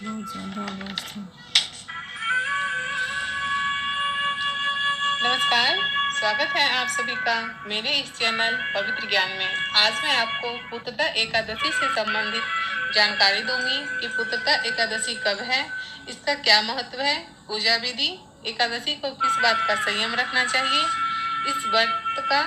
बहुत ज़्यादा आवाज़ था। नमस्कार, स्वागत है आप सभी का मेरे इस चैनल पवित्र ज्ञान में। आज मैं आपको पुत्रदा एकादशी से संबंधित जानकारी दूंगी कि पुत्रदा एकादशी कब है, इसका क्या महत्व है, पूजा विधि, एकादशी को किस बात का संयम रखना चाहिए, इस व्रत का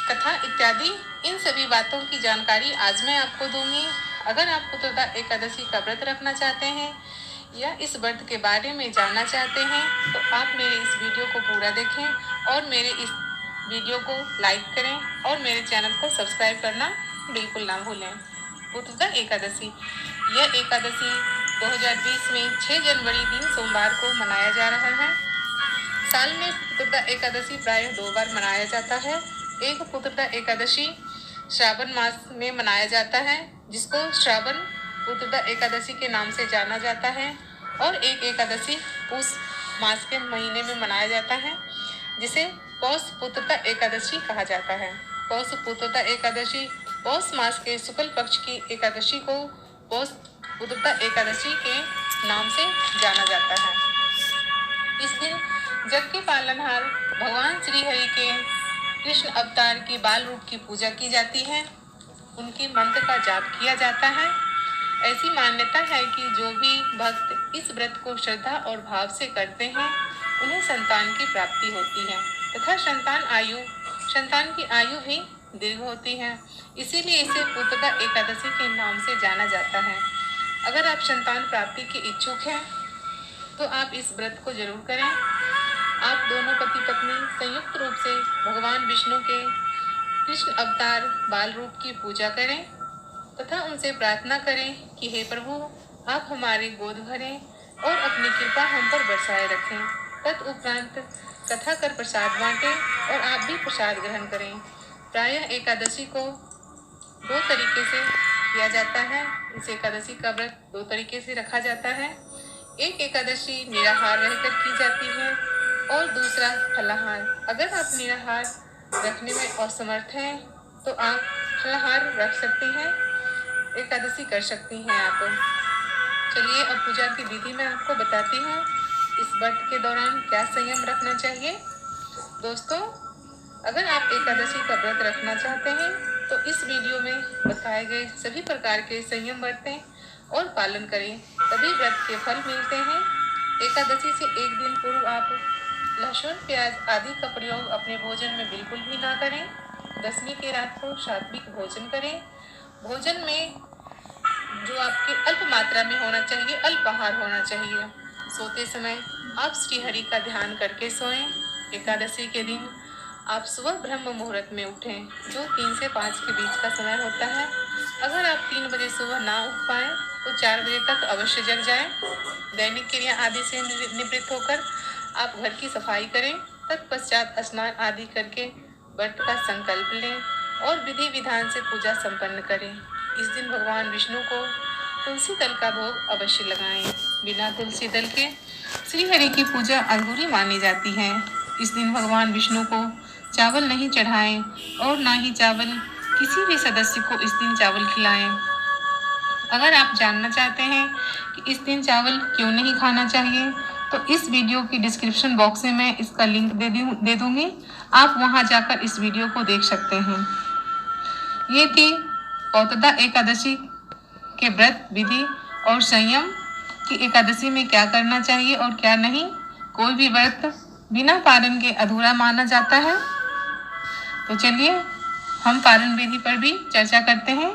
कथा इत्यादि, इन सभी बातों की जानकारी आज मैं आपको दूंगी। अगर आप पुत्रदा एकादशी का व्रत रखना चाहते हैं या इस व्रत के बारे में जानना चाहते हैं तो आप मेरे इस वीडियो को पूरा देखें और मेरे इस वीडियो को लाइक करें और मेरे चैनल को सब्सक्राइब करना बिल्कुल ना भूलें। पुत्रदा एकादशी, यह एकादशी 2020 में 6 जनवरी दिन सोमवार को मनाया जा रहा है। साल में पुत्रदा एकादशी प्रायः 2 बार मनाया जाता है। एक पुत्रदा एकादशी श्रावण मास में मनाया जाता है, जिसको श्रावण पुत्रदा एकादशी के नाम से जाना जाता है, और एक एकादशी उस मास के महीने में मनाया जाता है, जिसे पौष पुत्रदा एकादशी कहा जाता है। पौष पुत्रदा एकादशी पौष मास के शुक्ल पक्ष की एकादशी को पौष पुत्रदा एकादशी के नाम से जाना जाता है। इस दिन जग के पालनहार भगवान श्री हरि के कृष्ण अवतार के बाल रूप की पूजा की जाती है, उनके मंत्र का जाप किया जाता है। ऐसी मान्यता है कि जो भी भक्त इस व्रत को श्रद्धा और भाव से करते हैं उन्हें संतान की प्राप्ति होती है तथा संतान की आयु भी दीर्घ होती है। इसीलिए इसे पुत्रदा एकादशी के नाम से जाना जाता है। अगर आप संतान प्राप्ति के इच्छुक हैं तो आप इस व्रत को जरूर करें। आप दोनों पति पत्नी संयुक्त रूप से भगवान विष्णु के कृष्ण अवतार बाल रूप की पूजा करें तथा उनसे प्रार्थना करें कि हे प्रभु, आप हमारे गोद भरें और अपनी कृपा हम पर बरसाए रखें। तदुपरांत कथा कर प्रसाद बांटें और आप भी प्रसाद ग्रहण करें। प्रायः एकादशी को 2 तरीके से किया जाता है। इस एकादशी का व्रत 2 तरीके से रखा जाता है। एक एकादशी निराहार रहकर की जाती है और दूसरा फलाहार। अगर आप निराहार रखने में असमर्थ हैं तो आप फलाहार रख सकती हैं, एकादशी कर सकती हैं आप। चलिए अब पूजा की विधि मैं आपको बताती हूँ। इस व्रत के दौरान क्या संयम रखना चाहिए। दोस्तों, अगर आप एकादशी का व्रत रखना चाहते हैं तो इस वीडियो में बताए गए सभी प्रकार के संयम बरतें और पालन करें, तभी व्रत के फल मिलते हैं। एकादशी से एक दिन पूर्व आप लहसुन प्याज आदि का प्रयोग अपने भोजन में बिल्कुल भी ना करें। दसवीं की रात को सात्विक भोजन करें। भोजन में जो आपकी अल्प मात्रा में होना चाहिए, अल्पाहार होना चाहिए। सोते समय आप श्री हरि का ध्यान करके सोएं। एकादशी के दिन आप सुबह ब्रह्म मुहूर्त में उठें, जो 3 से 5 के बीच का समय होता है। अगर आप 3 बजे सुबह ना उठ पाए तो 4 बजे तक अवश्य जग जाएं। दैनिक क्रिया आदि से निवृत्त होकर आप घर की सफाई करें। तत्पश्चात स्नान आदि करके व्रत का संकल्प लें और विधि विधान से पूजा संपन्न करें। इस दिन भगवान विष्णु को तुलसी दल का भोग अवश्य लगाएं। बिना तुलसी दल के श्री हरि की पूजा अधूरी मानी जाती है। इस दिन भगवान विष्णु को चावल नहीं चढ़ाएं और ना ही चावल किसी भी सदस्य को इस दिन चावल खिलाएं। अगर आप जानना चाहते हैं कि इस दिन चावल क्यों नहीं खाना चाहिए तो इस वीडियो की डिस्क्रिप्शन बॉक्स में मैं इसका लिंक दे दूंगी। आप वहां जाकर इस वीडियो को देख सकते हैं। ये थी पौतदा एकादशी के व्रत विधि और संयम की एकादशी में क्या करना चाहिए और क्या नहीं। कोई भी व्रत बिना पारण के अधूरा माना जाता है। तो चलिए हम पारण विधि पर भी चर्चा करते हैं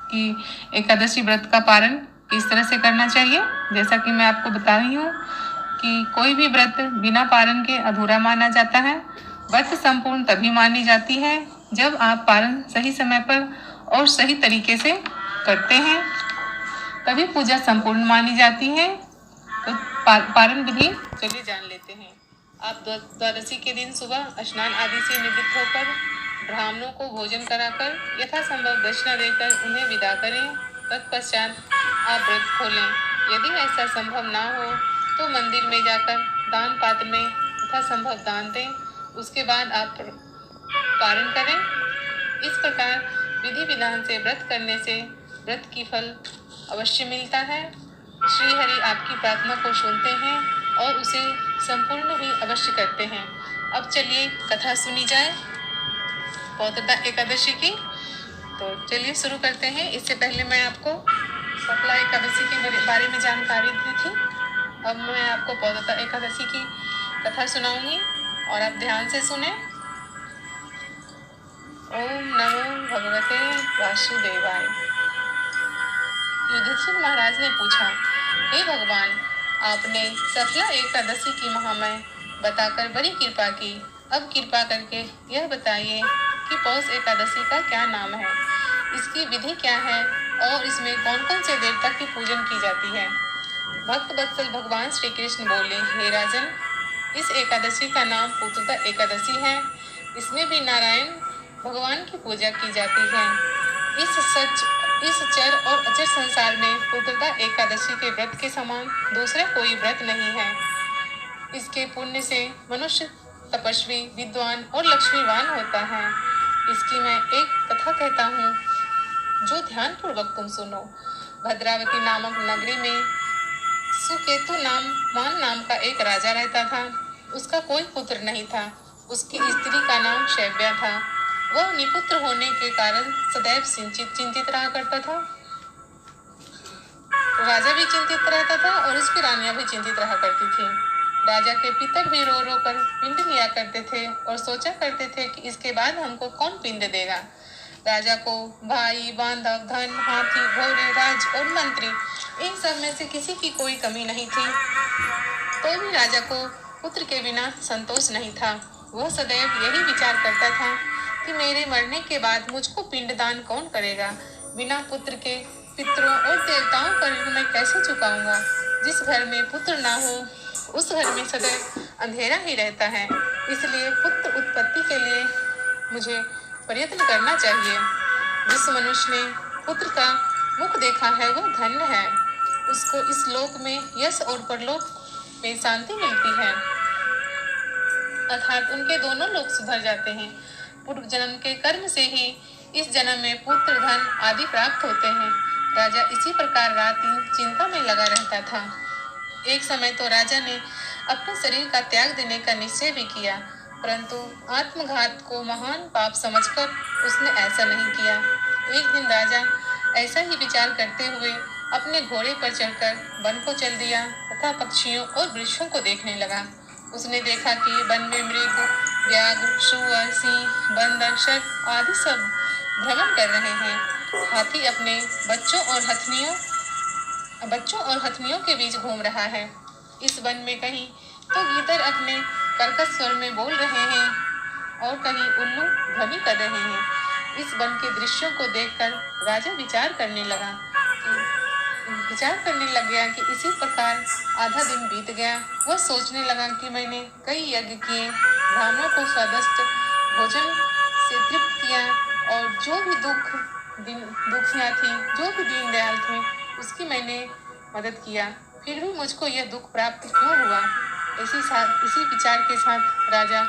कि एकादशी व्रत का पारण किस तरह से करना चाहिए। जैसा कि मैं आपको बता रही हूँ कि कोई भी व्रत बिना पारण के अधूरा माना जाता है। व्रत संपूर्ण तभी मानी जाती है जब आप पारण सही समय पर और सही तरीके से करते हैं, तभी पूजा संपूर्ण मानी जाती है। तो पारण विधि चलिए जान लेते हैं। आप द्वादशी के दिन सुबह स्नान आदि से निवृत्त होकर ब्राह्मणों को भोजन कराकर यथासंभव दक्षिणा देकर उन्हें विदा करें। तत्पश्चात आप व्रत खोलें। यदि ऐसा संभव ना हो तो मंदिर में जाकर दान पात्र में यथासंभव दान दें। उसके बाद आप पारण करें। इस प्रकार विधि विधान से व्रत करने से व्रत की फल अवश्य मिलता है। श्रीहरि आपकी प्रार्थना को सुनते हैं और उसे संपूर्ण भी अवश्य करते हैं। अब चलिए कथा सुनी जाए पौत्रदा एकादशी की। तो चलिए शुरू करते हैं। इससे पहले मैं आपको सफला एकादशी के बारे में जानकारी दी थी। अब मैं आपको पौत्रदा एकादशी की कथा सुनाऊंगी और आप ध्यान से सुने। ओम नमो भगवते वासुदेवाय। युधिष्ठिर महाराज ने पूछा, हे भगवान, आपने सफला एकादशी की महामय बताकर बड़ी कृपा की। अब कृपा करके यह बताइए कि पौष एकादशी का क्या नाम है, इसकी विधि क्या है और इसमें कौन कौन से देवता की पूजन की जाती है। भक्त वत्सल भगवान श्री कृष्ण बोले, हे राजन, इस एकादशी का नाम पुत्रदा एकादशी है। इसमें भी नारायण भगवान की पूजा की जाती है। इस चर और अचर संसार में पुत्रदा एकादशी के व्रत के समान दूसरा कोई व्रत नहीं है। इसके पुण्य से मनुष्य तपस्वी, विद्वान और लक्ष्मीवान होता है। इसकी मैं एक कथा कहता हूँ जो ध्यान पूर्वक तुम सुनो। भद्रावती नामक नगरी में सुकेतु नाम का एक राजा रहता था। उसका कोई पुत्र नहीं था। उसकी स्त्री का नाम शैव्या था। वह निपुत्र होने के कारण सदैव चिंतित रहा करता था। राजा भी चिंतित रहता था और उसकी रानियां भी चिंतित रहा करती थी। राजा के पितर भी रो रो कर पिंड लिया करते थे और सोचा करते थे कि इसके बाद हमको कौन पिंड देगा। राजा को भाई, बांधव, धन, हाथी, घोड़े, राज और मंत्री, इन सब में से किसी की कोई कमी नहीं थी। तो भी राजा को पुत्र के बिना संतोष नहीं था। वह सदैव यही विचार करता था कि मेरे मरने के बाद मुझको पिंडदान कौन करेगा। बिना पुत्र के पितरों और देवताओं का ऋण मैं कैसे चुकाऊंगा। जिस घर में पुत्र ना हो उस घर में सदैव अंधेरा ही रहता है। इसलिए पुत्र उत्पत्ति के लिए मुझे प्रयत्न करना चाहिए। जिस मनुष्य ने पुत्र का मुख देखा है वह धन्य है। उसको इस लोक में यश और परलोक में शांति मिलती है, अर्थात उनके दोनों लोक सुधर जाते हैं। पूर्व जन्म के कर्म से ही इस जन्म में पुत्र, धन आदि प्राप्त होते हैं। राजा इसी प्रकार रात दिन चिंता में लगा रहता था। एक समय तो राजा ने अपने शरीर का त्याग देने का निश्चय भी किया, परंतु आत्मघात को महान पाप समझकर उसने ऐसा नहीं किया। एक दिन राजा ऐसा ही विचार करते हुए अपने घोड़े पर चढ़कर वन को चल दिया तथा पक्षियों और वृक्षों को देखने लगा। उसने देखा कि वन में मृग, व्याघ्र, सुअर, सिंह, बंदर, सर्प आदि सब भ्रमण कर रहे हैं। हाथी अपने बच्चों और हथनियों के बीच घूम रहा है। इस वन में कहीं तो गीदड़ अपने कर्कश स्वर में बोल रहे हैं और कहीं उल्लू ध्वनि कर रहे हैं। इस वन के दृश्यों को देखकर राजा विचार करने लग गया कि इसी प्रकार आधा दिन बीत गया। वह सोचने लगा कि मैंने कई यज्ञ किए, ब्राह्मणों को स्वादिष्ट भोजन से तृप्त किया और जो भी दुखियां थी, जो भी दीनदयाल थे, उसकी मैंने मदद किया, फिर भी मुझको यह दुख प्राप्त क्यों हुआ। इसी विचार के साथ राजा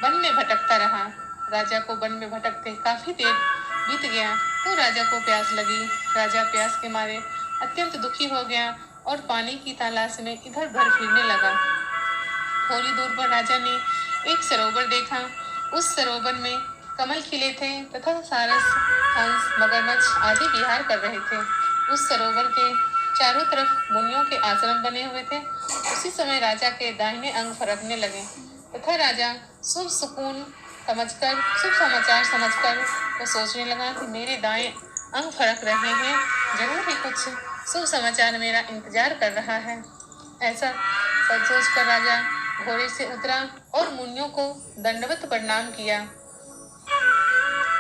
वन में भटकता रहा। राजा को वन में भटकते काफी देर बीत गया तो राजा को प्यास लगी। राजा प्यास के मारे अत्यंत दुखी हो गया और पानी की तलाश में इधर उधर फिरने लगा। थोड़ी दूर पर राजा ने एक सरोवर देखा। उस सरोवर में कमल खिले थे तथा सारस, हंस, मगरमच्छ आदि विहार कर रहे थे। उस सरोवर के चारों तरफ मुनियों के आश्रम बने हुए थे। उसी समय राजा के दाहिने अंग फरकने लगे तथा राजा शुभ समाचार समझकर वो सोचने लगा कि मेरे दाएं अंग फरक रहे हैं, जरूर ही कुछ शुभ समाचार मेरा इंतजार कर रहा है। ऐसा सोचकर राजा घोड़े से उतरा और मुनियों को दंडवत प्रणाम किया।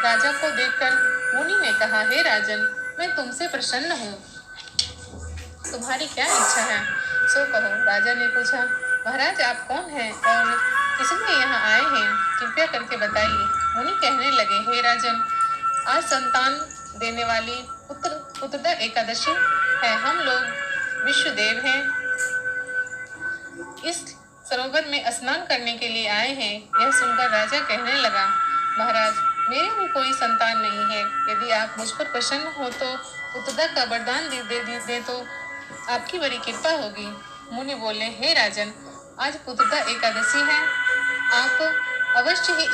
राजा को देखकर मुनि ने कहा, हे राजन, मैं तुमसे प्रसन्न हूँ, तुम्हारी क्या इच्छा है सो कहो। राजा ने पूछा, महाराज आप कौन हैं और किस लिए यहाँ आए हैं, कृपया करके बताइए। मुनि कहने लगे, हे राजन, आज संतान देने वाली पुत्रदा एकादशी है। हम लोग विश्वदेव हैं, इस सरोवर में स्नान करने के लिए आए हैं। यह सुनकर राजा कहने लगा, महाराज, मेरे भी कोई संतान नहीं है। यदि आप मुझ पर प्रसन्न हो तो पुत्रदा का वरदान दे तो आपकी बड़ी कृपा होगी। मुनि बोले, हे राजन, आज पुत्रदा एकादशी है, आप अवश्य ही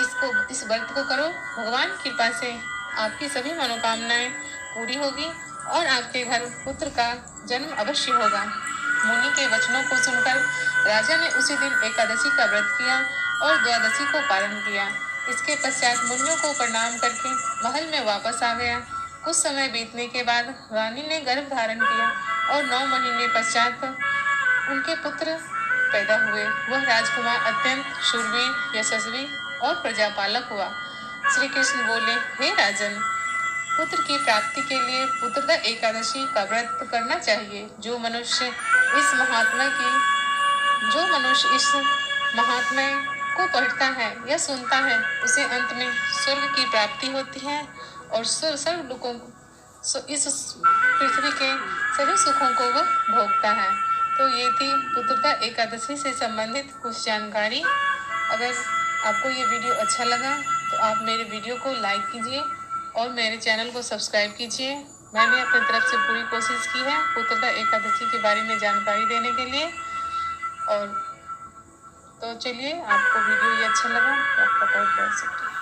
इस व्रत को करो। भगवान की कृपा से आपकी सभी मनोकामनाएं पूरी होगी और आपके घर पुत्र का जन्म अवश्य होगा। मुनि के वचनों को सुनकर राजा ने उसी दिन एकादशी का व्रत किया और द्वादशी को पालन किया। इसके पश्चात मुनियों को प्रणाम करके महल में वापस आ गया। कुछ समय बीतने के बाद रानी ने गर्भ धारण किया और 9 महीने पश्चात उनके पुत्र पैदा हुए। वह राजकुमार अत्यंत शूरवीर, यशस्वी और प्रजापालक हुआ। श्री कृष्ण बोले, हे राजन, पुत्र की प्राप्ति के लिए पुत्रदा एकादशी का व्रत करना चाहिए। जो मनुष्य इस महात्म्य को पढ़ता है या सुनता है, उसे अंत में स्वर्ग की प्राप्ति होती है और सर्व लोगों इस पृथ्वी के सभी सुखों को वह भोगता है। तो ये थी पुत्रदा एकादशी से संबंधित कुछ जानकारी। अगर आपको ये वीडियो अच्छा लगा तो आप मेरे वीडियो को लाइक कीजिए और मेरे चैनल को सब्सक्राइब कीजिए। मैंने अपनी तरफ से पूरी कोशिश की है पुत्रदा एकादशी के बारे में जानकारी देने के लिए। और तो चलिए, आपको वीडियो ये अच्छा लगा तो आपका बहुत बहुत शुक्रिया।